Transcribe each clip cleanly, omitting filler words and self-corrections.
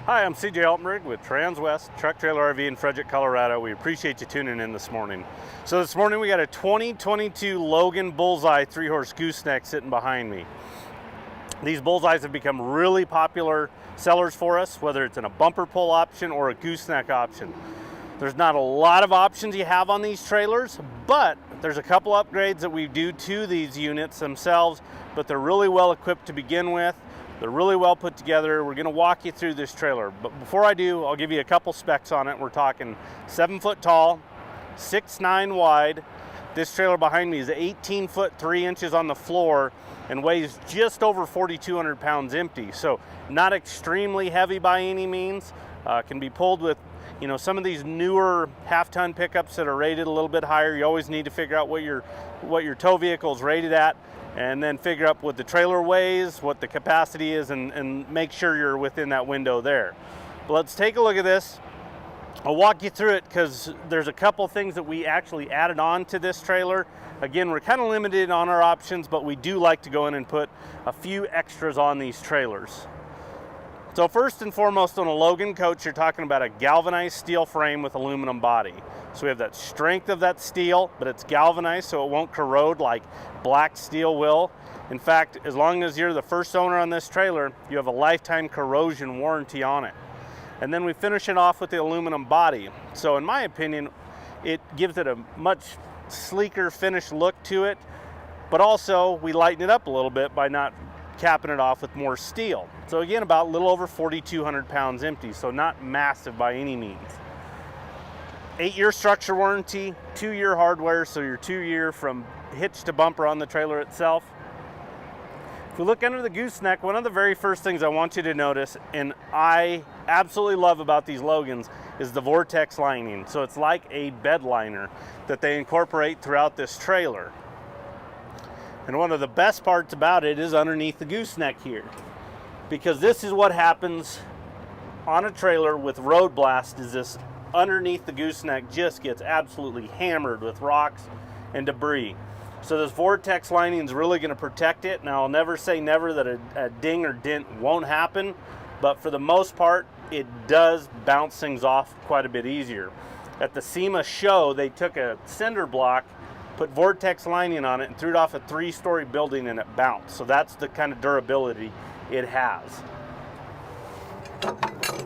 Hi, I'm CJ Altenberg with Transwest Truck Trailer RV in Frederick, Colorado. We appreciate you tuning in this morning. So this morning we got a 2022 Logan Bullseye 3-horse gooseneck sitting behind me. These Bullseyes have become really popular sellers for us, whether it's in a bumper pull option or a gooseneck option. There's not a lot of options you have on these trailers, but there's a couple upgrades that we do to these units themselves, but they're really well equipped to begin with. They're really well put together. We're going to walk you through this trailer, but before I do, I'll give you a couple specs on it. We're talking 7 foot tall, 6'9" wide. This trailer behind me is 18 foot 3 inches on the floor and weighs just over 4,200 pounds empty. So not extremely heavy by any means. Can be pulled with, you know, some of these newer half-ton pickups that are rated a little bit higher. You always need to figure out what your tow vehicle is rated at, and then figure out what the trailer weighs, what the capacity is, and make sure you're within that window there. But let's take a look at this. I'll walk you through it because there's a couple things that we actually added on to this trailer. Again, we're kind of limited on our options, but we do like to go in and put a few extras on these trailers. So first and foremost, on a Logan coach, you're talking about a galvanized steel frame with aluminum body. So we have that strength of that steel, but it's galvanized so it won't corrode like black steel will. In fact, as long as you're the first owner on this trailer, you have a lifetime corrosion warranty on it. And then we finish it off with the aluminum body. So in my opinion, it gives it a much sleeker finished look to it, but also we lighten it up a little bit by not capping it off with more steel. So again, about a little over 4,200 pounds empty, so not massive by any means. 8-year structure warranty, 2-year hardware, so you're 2-year from hitch to bumper on the trailer itself. If we look under the gooseneck, one of the very first things I want you to notice, and I absolutely love about these Logans, is the Vortex Lining. So it's like a bed liner that they incorporate throughout this trailer. And one of the best parts about it is underneath the gooseneck here, because this is what happens on a trailer with road blast. Is this underneath the gooseneck just gets absolutely hammered with rocks and debris. So this Vortex lining is really going to protect it. Now, I'll never say never that a ding or dent won't happen, but for the most part, it does bounce things off quite a bit easier. At the SEMA show, they took a cinder block, put Vortex lining on it, and threw it off a 3-story building, and it bounced. So that's the kind of durability it has.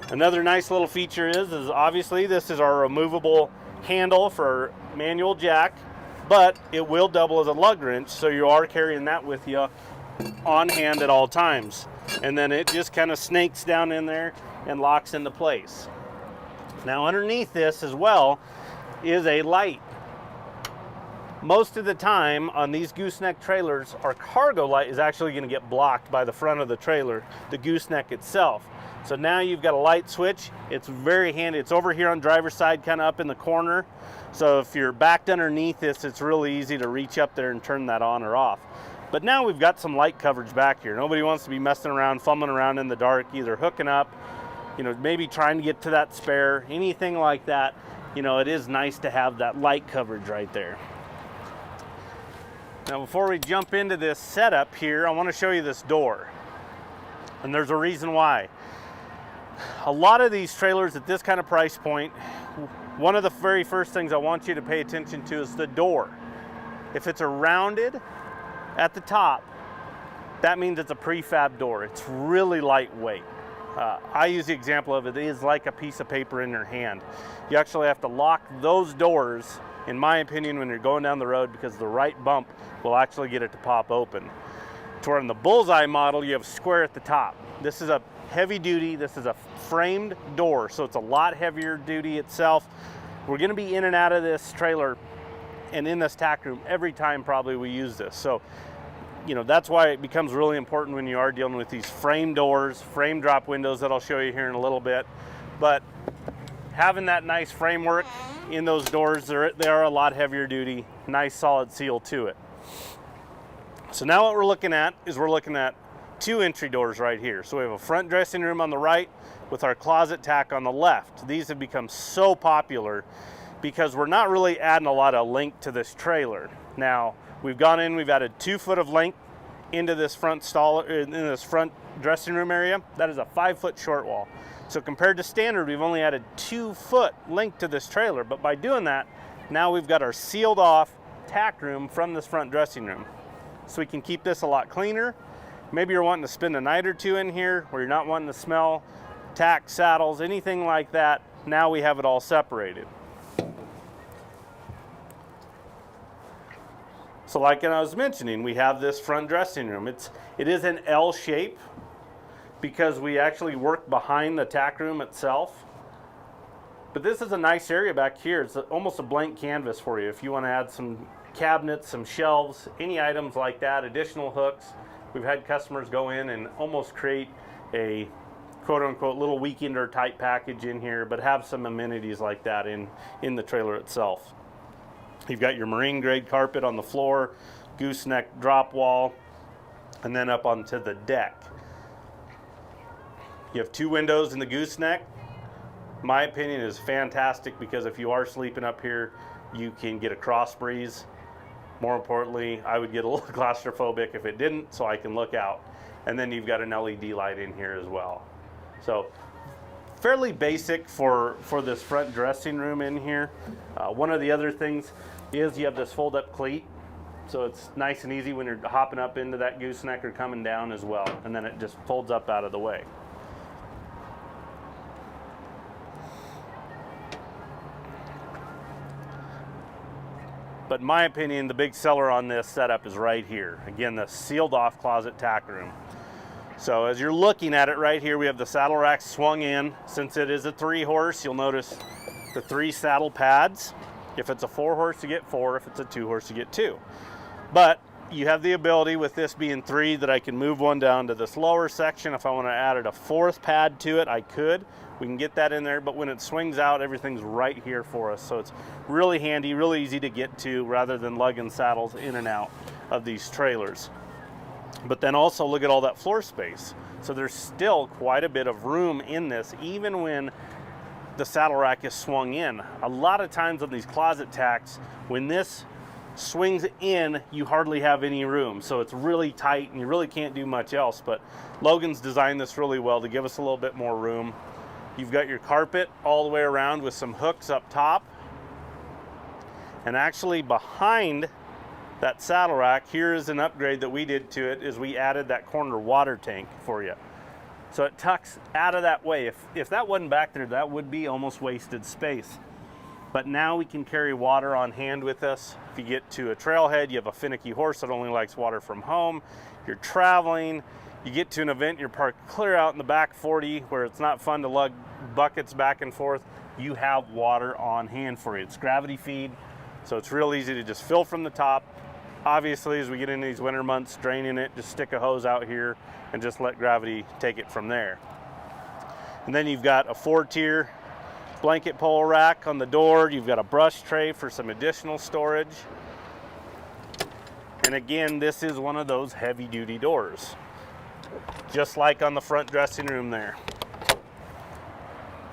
Another nice little feature is obviously this is our removable handle for manual jack, but it will double as a lug wrench, so you are carrying that with you on hand at all times. And then it just kind of snakes down in there and locks into place. Now underneath this as well is a light. Most of the time on these gooseneck trailers, our cargo light is actually going to get blocked by the front of the trailer, the gooseneck itself. So now you've got a light switch. It's very handy. It's over here on driver's side, kind of up in the corner. So if you're backed underneath this, it's really easy to reach up there and turn that on or off. But now we've got some light coverage back here. Nobody wants to be messing around, fumbling around in the dark, either hooking up, you know, maybe trying to get to that spare, anything like that. You know, it is nice to have that light coverage right there. Now, before we jump into this setup here, I want to show you this door. And there's a reason why. A lot of these trailers at this kind of price point, one of the very first things I want you to pay attention to is the door. If it's a rounded at the top, that means it's a prefab door. It's really lightweight. I use the example of it is like a piece of paper in your hand. You actually have to lock those doors, in my opinion, when you're going down the road, because the right bump will actually get it to pop open. To where in the Bullseye model, you have square at the top. This is a heavy duty, this is a framed door, so it's a lot heavier duty itself. We're going to be in and out of this trailer and in this tack room every time probably we use this. So, you know, that's why it becomes really important when you are dealing with these frame doors, frame drop windows that I'll show you here in a little bit. But having that nice framework in those doors, they are a lot heavier duty, nice solid seal to it. So now what we're looking at is 2 entry doors right here. So we have a front dressing room on the right with our closet tack on the left. These have become so popular because we're not really adding a lot of length to this trailer. Now, we've gone in, we've added 2 foot of length into this front stall, in this front dressing room area. That is a 5-foot short wall. So compared to standard, we've only added 2 foot length to this trailer, but by doing that, now we've got our sealed off tack room from this front dressing room. So we can keep this a lot cleaner. Maybe you're wanting to spend a night or two in here where you're not wanting to smell tack, saddles, anything like that. Now we have it all separated. So like I was mentioning, we have this front dressing room. It is an L shape because we actually work behind the tack room itself. But this is a nice area back here. It's almost a blank canvas for you if you want to add some cabinets, some shelves, any items like that, additional hooks. We've had customers go in and almost create a quote-unquote little weekender type package in here, but have some amenities like that in the trailer itself. You've got your marine grade carpet on the floor, gooseneck drop wall, and then up onto the deck. You have 2 windows in the gooseneck. My opinion is fantastic because if you are sleeping up here, you can get a cross breeze. More importantly, I would get a little claustrophobic if it didn't, so I can look out. And then you've got an LED light in here as well. So fairly basic for this front dressing room in here. One of the other things is you have this fold up cleat. So it's nice and easy when you're hopping up into that gooseneck or coming down as well. And then it just folds up out of the way. But in my opinion, the big seller on this setup is right here. Again, the sealed off closet tack room. So as you're looking at it right here, we have the saddle rack swung in. Since it is a 3-horse, you'll notice the 3 saddle pads. If it's a 4-horse, you get 4. If it's a 2-horse, you get 2. But you have the ability with this being 3 that I can move one down to this lower section. If I want to add a 4th pad to it, I could. We can get that in there, but when it swings out, everything's right here for us. So it's really handy, really easy to get to rather than lugging saddles in and out of these trailers. But then also look at all that floor space. So there's still quite a bit of room in this, even when the saddle rack is swung in. A lot of times on these closet tacks, when this swings in, you hardly have any room. So it's really tight and you really can't do much else. But Logan's designed this really well to give us a little bit more room. You've got your carpet all the way around with some hooks up top. And actually behind that saddle rack, here is an upgrade that we did to it, is we added that corner water tank for you. So it tucks out of that way. If that wasn't back there, that would be almost wasted space. But now we can carry water on hand with us. If you get to a trailhead, you have a finicky horse that only likes water from home, you're traveling, you get to an event, you're parked clear out in the back 40 where it's not fun to lug buckets back and forth, you have water on hand for you. It's gravity feed, so it's real easy to just fill from the top. Obviously, as we get into these winter months, draining it, just stick a hose out here and just let gravity take it from there. And then you've got a 4-tier blanket pole rack on the door. You've got a brush tray for some additional storage. And again, this is one of those heavy-duty doors, just like on the front dressing room there.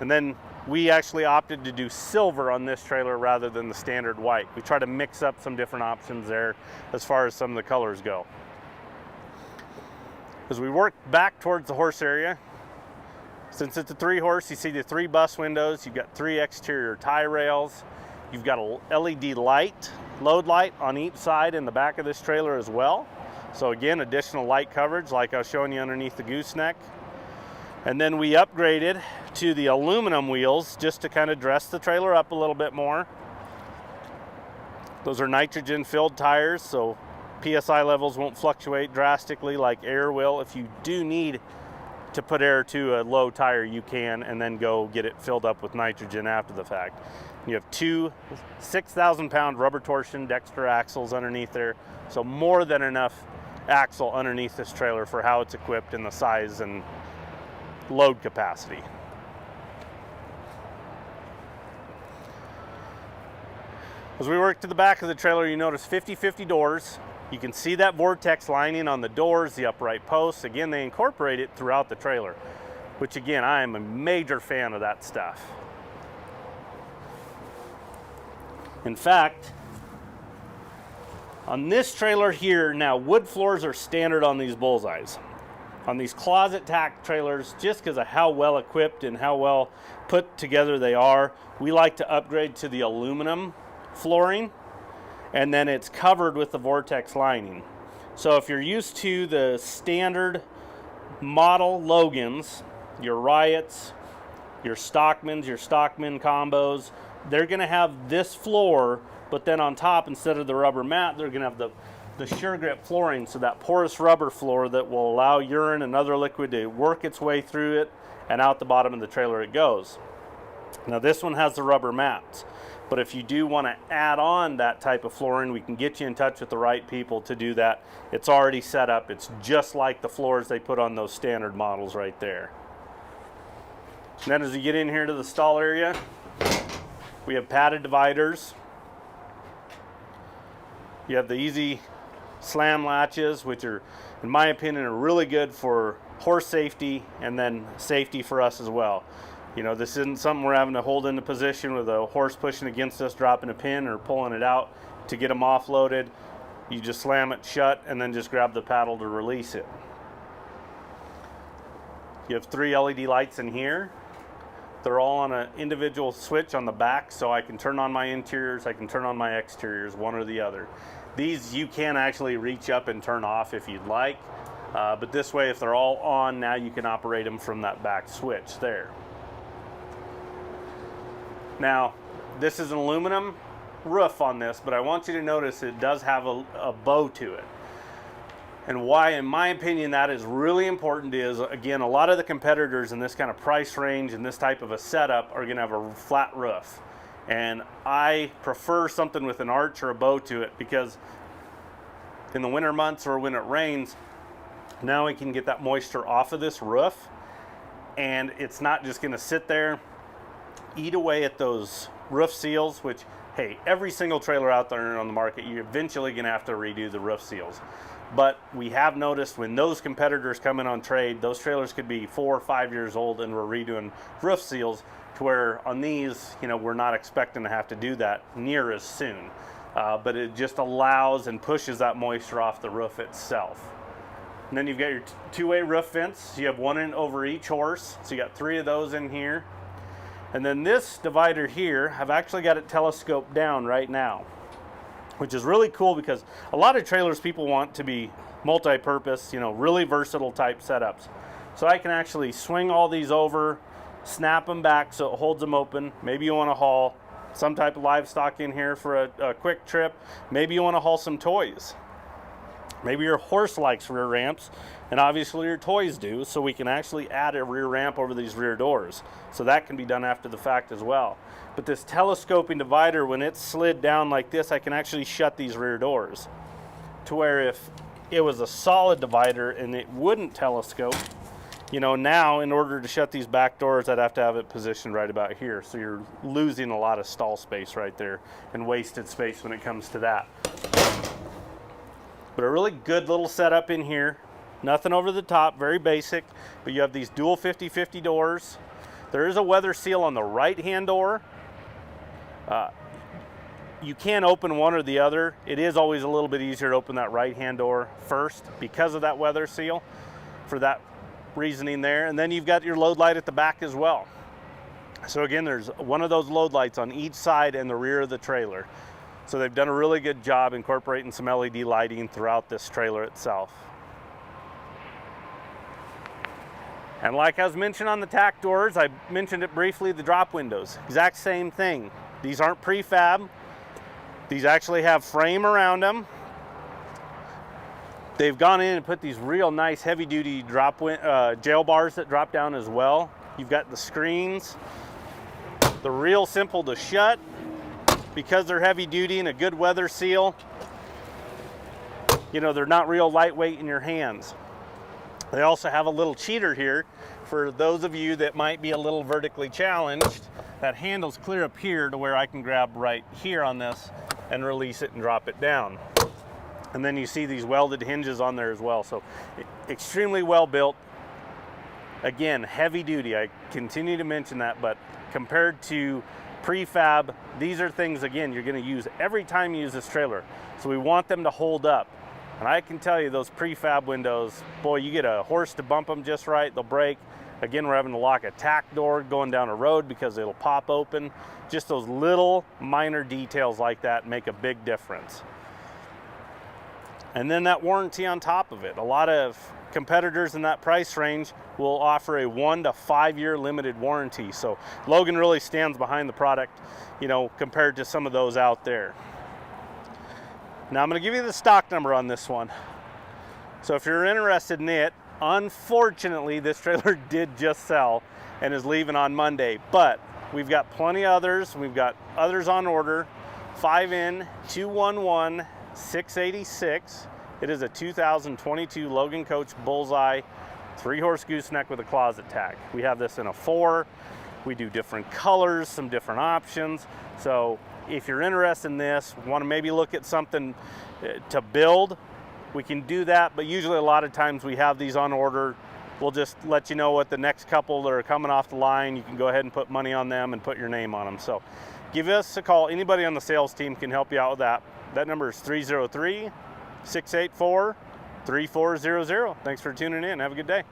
And then we actually opted to do silver on this trailer rather than the standard white. We try to mix up some different options there as far as some of the colors go. As we work back towards the horse area, since it's a 3-horse, you see the 3 bus windows, you've got 3 exterior tie rails, you've got a LED light, load light on each side in the back of this trailer as well. So again, additional light coverage like I was showing you underneath the gooseneck. And then we upgraded to the aluminum wheels just to kind of dress the trailer up a little bit more. Those are nitrogen filled tires, so PSI levels won't fluctuate drastically like air will. If you do need to put air to a low tire, you can, and then go get it filled up with nitrogen after the fact. You have 2 6,000-pound rubber torsion Dexter axles underneath there, so more than enough axle underneath this trailer for how it's equipped and the size and load capacity. As we work to the back of the trailer, you notice 50/50 doors. You can see that Vortex lining on the doors, the upright posts. Again, they incorporate it throughout the trailer, which again, I am a major fan of that stuff. In fact, on this trailer here, now wood floors are standard on these Bullseyes. On these closet tack trailers, just because of how well equipped and how well put together they are, we like to upgrade to the aluminum flooring, and then it's covered with the Vortex lining. So if you're used to the standard model Logans, your Riots, your Stockmans, your Stockman combos, they're going to have this floor, but then on top, instead of the rubber mat, they're going to have the Sure Grip flooring, so that porous rubber floor that will allow urine and other liquid to work its way through it, and out the bottom of the trailer it goes. Now this one has the rubber mats, but if you do want to add on that type of flooring, we can get you in touch with the right people to do that. It's already set up. It's just like the floors they put on those standard models right there. And then as you get in here to the stall area, we have padded dividers. You have the easy slam latches, which are, in my opinion, are really good for horse safety and then safety for us as well. You know, this isn't something we're having to hold into position with a horse pushing against us, dropping a pin or pulling it out to get them offloaded. You just slam it shut and then just grab the paddle to release it. You have 3 LED lights in here. They're all on an individual switch on the back, so I can turn on my interiors, I can turn on my exteriors, one or the other. These you can actually reach up and turn off if you'd like, but this way, if they're all on, now you can operate them from that back switch there. Now, this is an aluminum roof on this, but I want you to notice it does have a bow to it. And why, in my opinion, that is really important is, again, a lot of the competitors in this kind of price range and this type of a setup are going to have a flat roof. And I prefer something with an arch or a bow to it, because in the winter months or when it rains, now we can get that moisture off of this roof, and it's not just going to sit there, eat away at those roof seals, which, hey, every single trailer out there on the market, you're eventually going to have to redo the roof seals. But we have noticed when those competitors come in on trade, those trailers could be 4 or 5 years old and we're redoing roof seals, to where on these, you know, we're not expecting to have to do that near as soon. But it just allows and pushes that moisture off the roof itself. And then you've got your 2-way roof vents. You have one in over each horse. So you got 3 of those in here. And then this divider here, I've actually got it telescoped down right now, which is really cool because a lot of trailers people want to be multi-purpose, you know, really versatile type setups. So I can actually swing all these over, snap them back so it holds them open. Maybe you want to haul some type of livestock in here for a quick trip. Maybe you want to haul some toys. Maybe your horse likes rear ramps, and obviously your toys do, so we can actually add a rear ramp over these rear doors. So that can be done after the fact as well. But this telescoping divider, when it's slid down like this, I can actually shut these rear doors. To where if it was a solid divider and it wouldn't telescope, you know, now in order to shut these back doors, I'd have to have it positioned right about here. So you're losing a lot of stall space right there and wasted space when it comes to that. But a really good little setup in here. Nothing over the top, very basic. But you have these dual 50/50 doors. There is a weather seal on the right-hand door. You can open one or the other. It is always a little bit easier to open that right-hand door first because of that weather seal, for that reasoning there. And then you've got your load light at the back as well. So again, there's one of those load lights on each side and the rear of the trailer. So they've done a really good job incorporating some LED lighting throughout this trailer itself. And like I was mentioning on the tack doors, I mentioned it briefly, the drop windows. Exact same thing. These aren't prefab. These actually have frame around them. They've gone in and put these real nice heavy-duty jail bars that drop down as well. You've got the screens. They're real simple to shut because they're heavy-duty and a good weather seal. You know, they're not real lightweight in your hands. They also have a little cheater here for those of you that might be a little vertically challenged. That handle's clear up here to where I can grab right here on this and release it and drop it down. And then you see these welded hinges on there as well. So extremely well built. Again, heavy duty. I continue to mention that, but compared to prefab, these are things, again, you're going to use every time you use this trailer. So we want them to hold up. And I can tell you those prefab windows, boy, you get a horse to bump them just right, they'll break. Again, we're having to lock a tack door going down a road because it'll pop open. Just those little minor details like that make a big difference. And then that warranty on top of it. A lot of competitors in that price range will offer a 1 to 5 year limited warranty. So Logan really stands behind the product, you know, compared to some of those out there. Now I'm going to give you the stock number on this one. So if you're interested in it, unfortunately this trailer did just sell and is leaving on Monday, but we've got plenty others. We've got others on order. 5N211-686. It is a 2022 Logan Coach Bullseye 3-horse gooseneck with a closet tack. We have this in a 4. We do different colors, some different options. So if you're interested in this, want to maybe look at something to build, we can do that, but usually a lot of times we have these on order. We'll just let you know what the next couple that are coming off the line. You can go ahead and put money on them and put your name on them. So give us a call. Anybody on the sales team can help you out with that. That number is 303-684-3400. Thanks for tuning in. Have a good day.